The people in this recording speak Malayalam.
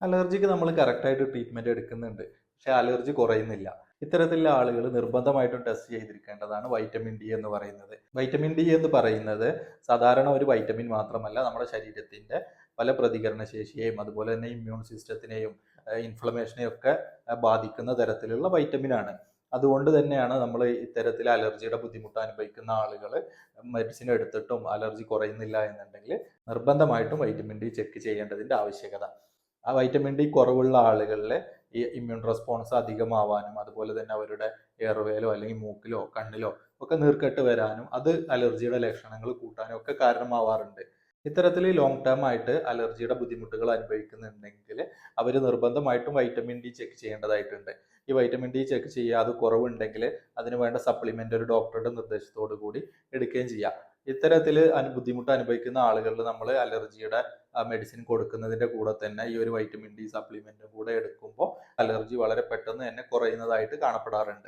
അലർജിക്ക് നമ്മൾ കറക്റ്റായിട്ട് ട്രീറ്റ്മെന്റ് എടുക്കുന്നുണ്ട്. പക്ഷെ അലർജി കുറയുന്നില്ല. ഇത്തരത്തിലുള്ള ആളുകൾ നിർബന്ധമായിട്ടും ടെസ്റ്റ് ചെയ്തിരിക്കേണ്ടതാണ് വൈറ്റമിൻ ഡി എന്ന് പറയുന്നത്. വൈറ്റമിൻ ഡി എന്ന് പറയുന്നത് സാധാരണ ഒരു വൈറ്റമിൻ മാത്രമല്ല, നമ്മുടെ ശരീരത്തിന്റെ പല പ്രതികരണ ശേഷിയെയും അതുപോലെ തന്നെ ഇമ്മ്യൂൺ സിസ്റ്റത്തിനെയും ഇൻഫ്ലമേഷനെയും ഒക്കെ ബാധിക്കുന്ന തരത്തിലുള്ള വൈറ്റമിൻ ആണ്. അതുകൊണ്ട് തന്നെയാണ് നമ്മൾ ഇത്തരത്തിൽ അലർജിയുടെ ബുദ്ധിമുട്ട് അനുഭവിക്കുന്ന ആളുകൾ മെഡിസിൻ എടുത്തിട്ടും അലർജി കുറയുന്നില്ല എന്നുണ്ടെങ്കിൽ നിർബന്ധമായിട്ടും വൈറ്റമിൻ ഡി ചെക്ക് ചെയ്യേണ്ടതിന്റെ ആവശ്യകത. ആ വൈറ്റമിൻ ഡി കുറവുള്ള ആളുകളിൽ ഈ ഇമ്മ്യൂൺ റെസ്പോൺസ് അധികമാവാനും അതുപോലെ തന്നെ അവരുടെ എയർവേയിലോ അല്ലെങ്കിൽ മൂക്കിലോ കണ്ണിലോ ഒക്കെ നീർക്കെട്ട് വരാനും അത് അലർജിയുടെ ലക്ഷണങ്ങൾ കൂട്ടാനും ഒക്കെ കാരണമാവാറുണ്ട്. ഇത്തരത്തിൽ ലോങ് ടേം ആയിട്ട് അലർജിയുടെ ബുദ്ധിമുട്ടുകൾ അനുഭവിക്കുന്നുണ്ടെങ്കിൽ അവർ നിർബന്ധമായിട്ടും വൈറ്റമിൻ ഡി ചെക്ക് ചെയ്യേണ്ടതായിട്ടുണ്ട്. ഈ വൈറ്റമിൻ ഡി ചെക്ക് ചെയ്യുക, അത് കുറവുണ്ടെങ്കിൽ അതിന് വേണ്ട സപ്ലിമെന്റ് ഒരു ഡോക്ടറുടെ നിർദ്ദേശത്തോടു കൂടി എടുക്കുകയും ചെയ്യാം. ഇത്തരത്തിൽ ബുദ്ധിമുട്ട് അനുഭവിക്കുന്ന ആളുകളിൽ നമ്മൾ അലർജിയുടെ മെഡിസിൻ കൊടുക്കുന്നതിന്റെ കൂടെ തന്നെ ഈ ഒരു വൈറ്റമിൻ ഡി സപ്ലിമെന്റും കൂടെ എടുക്കുമ്പോൾ അലർജി വളരെ പെട്ടെന്ന് തന്നെ കുറയുന്നതായിട്ട് കാണപ്പെടാറുണ്ട്.